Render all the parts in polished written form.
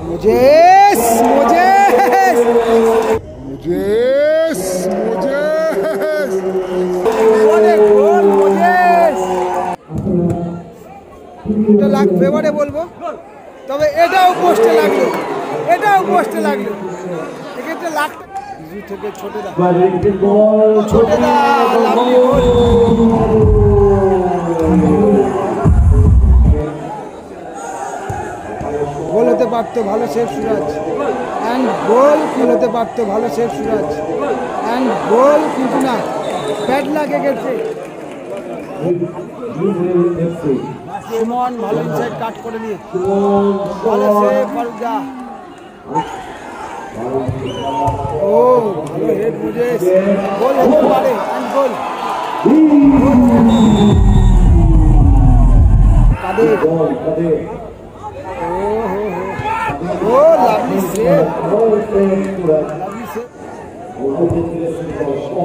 Moses এটা লাগবে এবারে বলবো, তবে এটাও পোস্টে লাগলো, এক্ষেত্রে লাগতে থেকে ছোটেদা গোল হতে পারতো, ভালো সেভ সুরাজ, অ্যান্ড গোল হতে পারতো, ভালো সেভ সুরাজ, অ্যান্ড গোল কিন্তু না, ব্যাড লাগে গেছে। সুমন ভালো ইনসাইড কাট করে নিয়ে ভালো সেভ ফারুকদা। ও ভালো হেড মোজেস, গোল হতে পারে, অ্যান্ড গোল। কাদের ও লাভলি সেভ,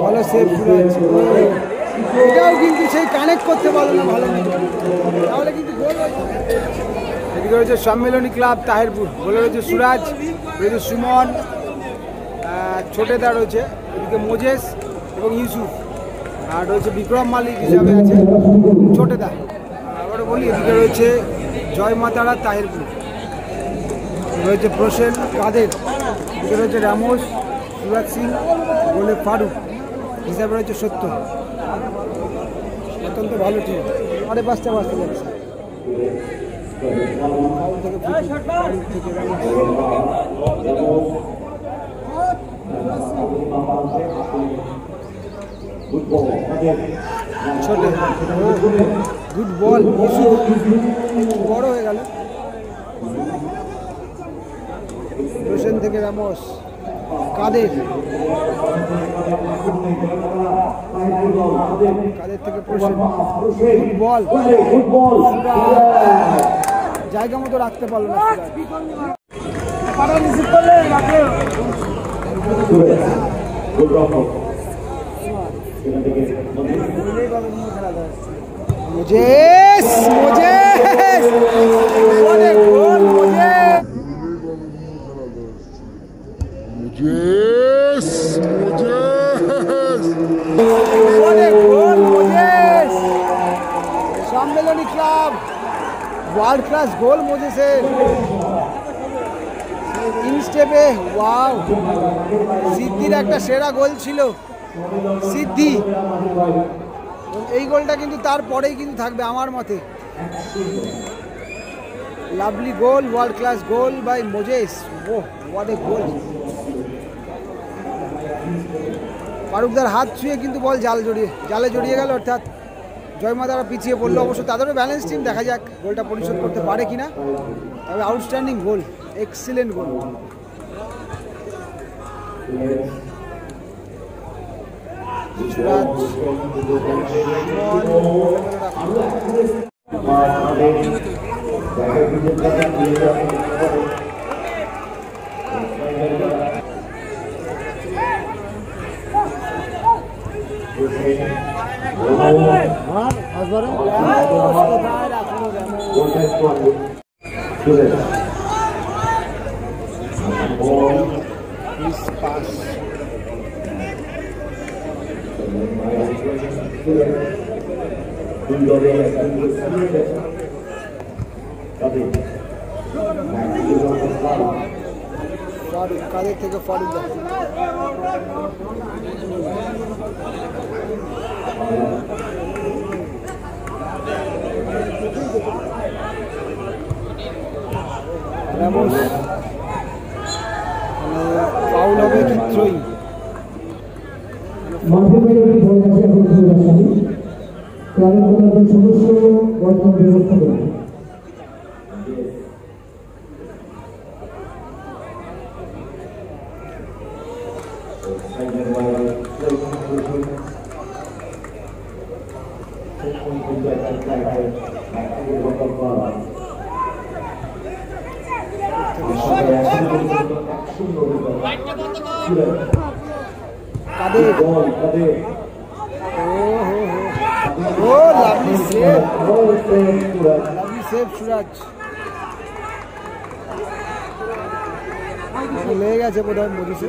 ভালো সেভ সুরাজ। এটাও কিন্তু সেই কানেক্ট করতে পারলো না ভালো, তাহলে কিন্তু গোল। এদিকে রয়েছে সম্মেলনী ক্লাব তাহিরপুর, গোলে রয়েছে সুরাজ, রয়েছে সুমন, ছোটেদা রয়েছে, এদিকে মোজেস এবং ইউসুফ, আর রয়েছে বিক্রম মালিক হিসাবে আছে ছোটেদা। আবারও বলি, এদিকে রয়েছে জয় মাতারা তাহিরপুর, রয়েছে প্রসেন কাদের, এদিকে রয়েছে রামোস, সুরাজ সিং, গোলে ফারুক হিসাবে রয়েছে সত্য। অত্যন্ত ভালো টিম, আরে বাঁচতে যাচ্ছে। গুড বল, বড় হয়ে গেল। রোশন থেকে রামোস, কাদের থেকে প্রসেন, বল জায়গা মতো রাখতে পারলো না। Moses Sammilani club, world class goal মোজেসের ইনস্টেপে। ওয়াও, সিদ্ধির একটা সেরা গোল ছিল, সিদ্ধি। এই গোলটা কিন্তু তারপরেই কিন্তু থাকবে আমার মতে। Lovely goal, world class goal by Moses. Oh what a goal. ফারুকদার হাত ছুঁয়ে কিন্তু বল জালে জড়িয়ে গেল, অর্থাৎ জয়মাতারা পিছিয়ে পড়লো। অবশ্য তাদেরও ব্যালেন্স টিম, দেখা যাক গোলটা পরিশোধ করতে পারে কিনা। তবে আউটস্ট্যান্ডিং গোল, এক্সিলেন্ট গোল। কাদের থেকে ফারুকদা, ফাউল হবে কি থ্রোয়িং। লাভলি সেভ সুরাজ। লেগে গেছে বোধ হয় মরিসে।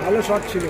ভালো শট ছিল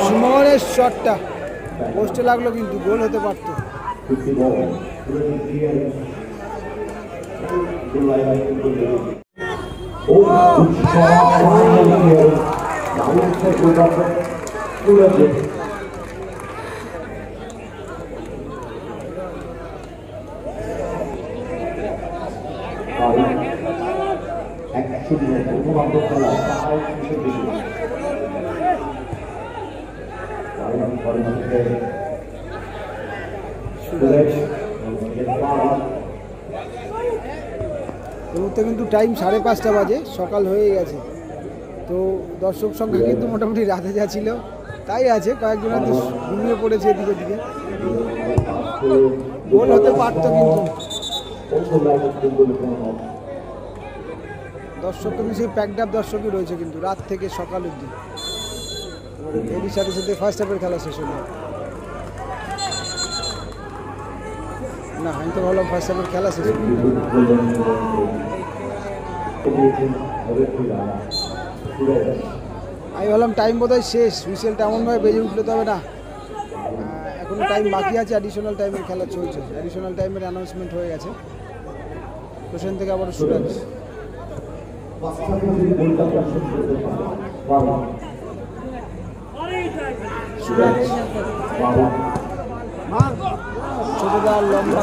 সুমনের শটটা পোস্টে লাগলো কিন্তু গোল হতে পারত। কিন্তু টাইম 5:30 বাজে, সকাল হয়ে গেছে। তো দর্শক সংখ্যা কিন্তু মোটামুটি রাতে যা ছিল তাই আছে, কয়েকজন হয়তো ঘুমিয়ে পড়েছে এদিকে দিকে। গোল হতে পারত কিন্তু দর্শক কিন্তু সেই প্যাকড আপ দর্শকই রয়েছে কিন্তু রাত থেকে সকাল অবধি। এরই সাথে সাথে ফার্স্ট হাফের খেলা শেষ হলো। না আমি তো ভাবলাম ফার্স্ট হাফের খেলা শেষ হলো। আমি ভাবলাম টাইম বোধহয় শেষ, হুইসেলটা এমনভাবে বেজে উঠলে তবে না, এখনো টাইম বাকি আছে। অ্যাডিশনাল টাইমের খেলা চলছে, অ্যাডিশনাল টাইমের অ্যানাউন্সমেন্ট হয়ে গেছে। প্রশান্ত থেকে আবার সুরাজ। ছোটদা লম্বা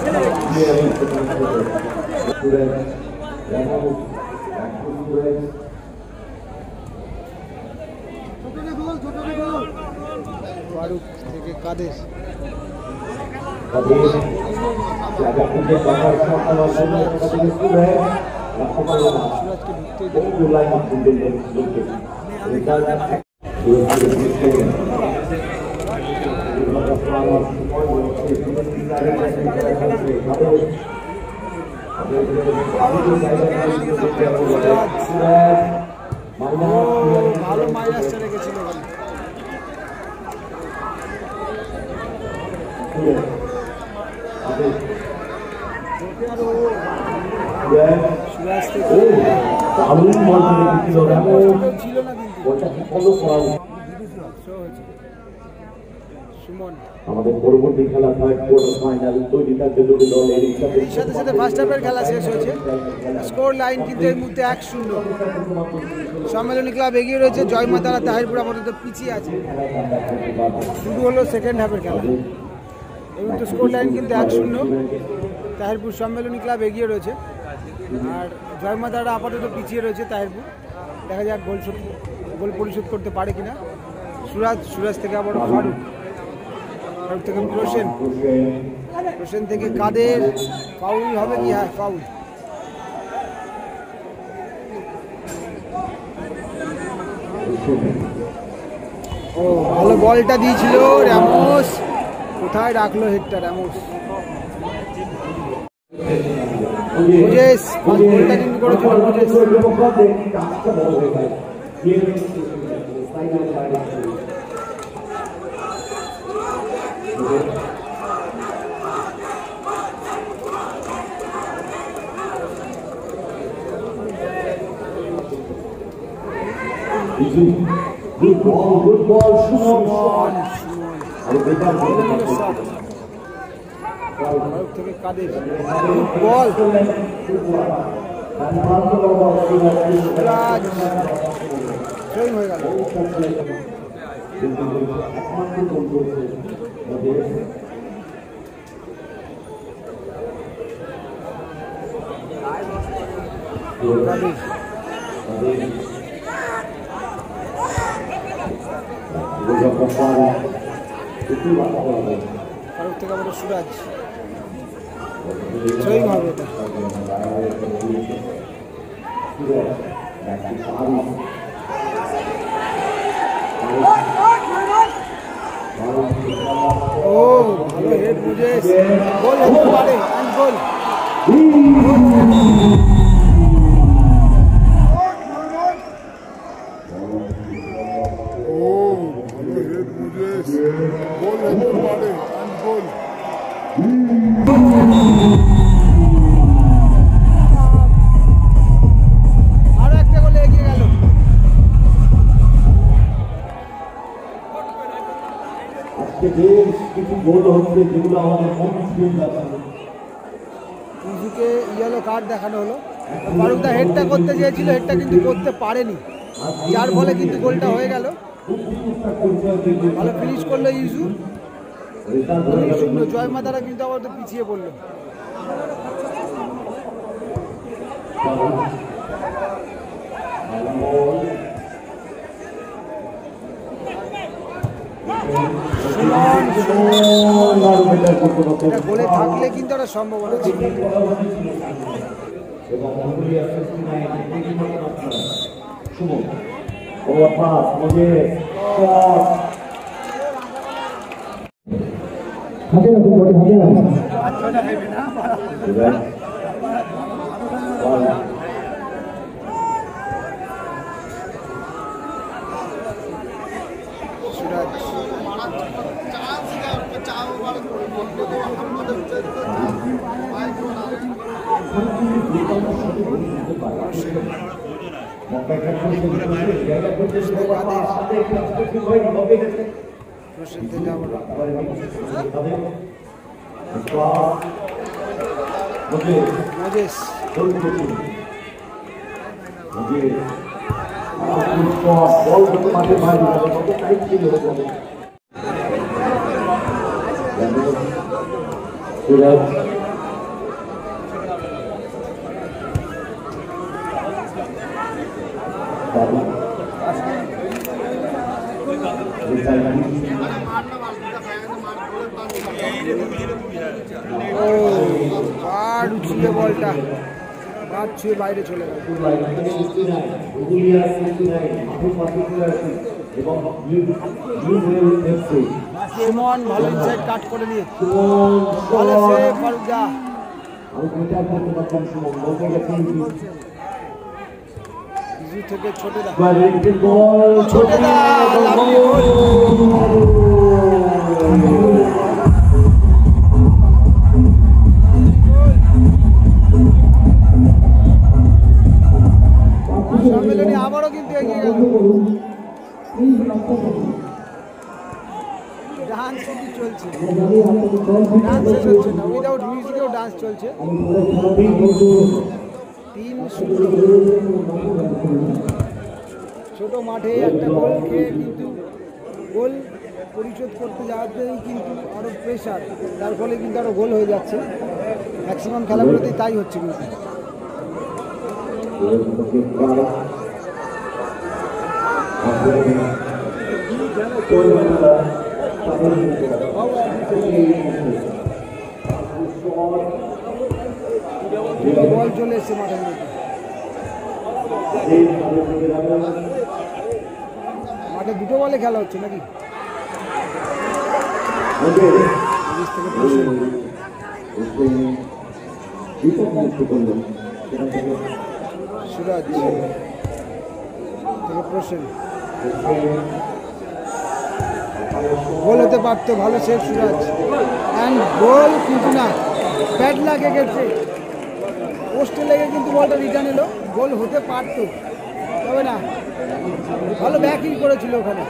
ফারুক থেকে কাদের ভালো মাইনাসটা রেখেছিল। আমাদের পরবর্তী খেলা থার্ড কোয়ার্টার ফাইনাল তৈরিটার জন্য দল এর সাথে সাথে ফার্স্ট হাফের খেলা শেষ হয়েছে। স্কোর লাইন কিন্তু এই মুহূর্তে 1-0। সম্মেলনী ক্লাব এগিয়ে রয়েছে, জয়মাতারা তাহিরপুর আপাতত পিছিয়ে আছে। শুরু হলো সেকেন্ড হাফের খেলা। এই মুহূর্তে স্কোর লাইন কিন্তু 1-0, তাহিরপুর সম্মেলনী ক্লাব এগিয়ে রয়েছে আর জয়মাতারা আপাতত পিছিয়ে রয়েছে তাহিরপুর। দেখা যাক গোল পরিশোধ করতে পারে কিনা। সুরাজ থেকে আবার ফারুক থেকে প্রসেন থেকে কাদের। ফাউল হবে কি? হ্যাঁ ফাউল। ও ভালো বলটা দিয়েছিল র্যামোস, কোথায় রাখলো হেডটা র্যামোস। গোলটা কিন্তু করেছিল Good ball, Shumon. থেকে কাদের বল রাজ জয় হয়ে গেল। ফারুক থেকে আমাদের সুরাজ জয় হবে এটা। ও ভালো হেড বুঝে গোল হতে পারে এন্ড গোল। আরো একটা গোলে এগিয়ে গেল। আজকে বেশ কিছু গোল হচ্ছে যেগুলো আমাদের ইজুকে ইয়েলো কার্ড দেখানো হলো। ফারুকদা হেডটা করতে চেয়েছিল, হেডটা কিন্তু করতে পারেনি, যার ফলে কিন্তু গোলটা হয়ে গেল। ভালো ফিনিশ করলো ইজু। 2-0 জয় মাতারা কিন্তু আবার তো পিছিয়ে পড়লো। গোলে থাকলে কিন্তু একটা সম্ভাবনা ছিল। বলটা বাদ ছুঁয়ে বাইরে চলে গেল। সুমন ভালো ইনসাইড কাট করে নিয়ে ভালো সেভ ফারুকদা। ইজু থেকে ছোটেদা ছোটেদা লাভলি গোল। সম্মেলনী আবারও কিন্তু এগিয়ে গেল। ডান্স কিন্তু চলছে, ডান্স চলছে না, উইদাউট মিউজিকেও ডান্স চলছে। 3-0 ছোট মাঠে একটা গোল খেয়ে কিন্তু গোল পরিশোধ করতে যাওয়াতেই কিন্তু আরো প্রেশার, তার ফলে কিন্তু আরো গোল হয়ে যাচ্ছে। ম্যাক্সিমাম খেলাগুলোতেই তাই হচ্ছে কিন্তু। বল চলে এসছে মাঠের মধ্যে। মাঠে দুটো বলে খেলা হচ্ছে নাকি? সুরাজ থেকে প্রসেন গোল হতে পারতো, ভালো সেভ সুরাজ অ্যান্ড গোল, কিন্তু না ব্যাট লাগে গেছে, পোস্টে লেগে কিন্তু বলটা রিটার্ন এলো, গোল হতে পারতো। তবে না, ভালো ব্যাকিং করেছিল ওখানে।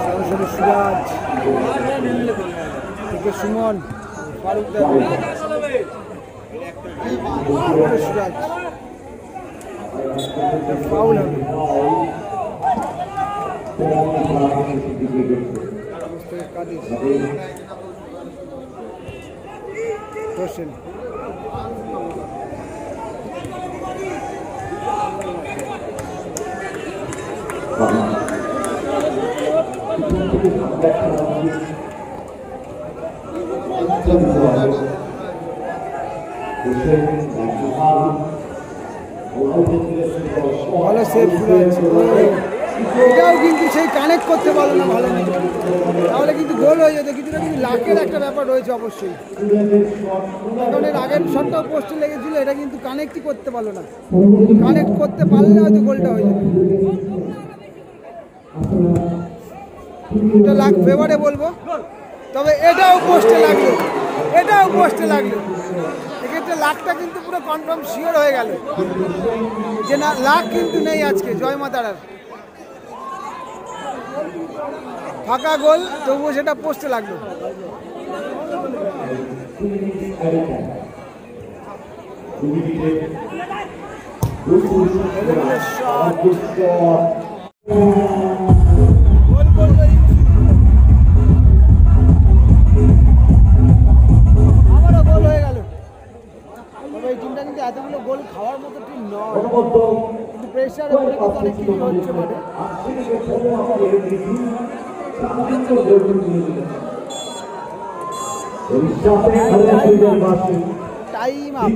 সরাসরি সুরাজ থেকে সুমন, ফারুক সুরাজ ফাউল হবে। হোসেন ভালো সেভ সুরাজ, এটাও কিন্তু সেই কানেক্ট করতে পারলো না ভালো মতো, তাহলে কিন্তু গোল হয়ে যেত। কিছুটা কিন্তু লাকের একটা ব্যাপার রয়েছে অবশ্যই, কারণ এর আগের শটটাও পোস্টে লেগেছিল, এটা কিন্তু কানেক্টই করতে পারলো না। কানেক্ট করতে পারলে হয়তো গোলটা হয়ে যেত। এটা লাক ফেভারে বলবো, তবে এটাও পোস্টে লাগলো, এটাও পোস্টে লাগলো। এক্ষেত্রে লাকটা কিন্তু পুরো কনফার্ম শিওর হয়ে গেল যে না, লাক কিন্তু নেই আজকে জয় মা তারার। ফাঁকা গোল, তবুও সেটা পোস্টে লাগলো। আবারও গোল হয়ে গেল। তবে এই টিমটা কিন্তু এতগুলো গোল খাওয়ার মতো টিম নয়, কিন্তু প্রেশার উপরে কিন্তু অনেক কিছু হচ্ছে মানে। Time up.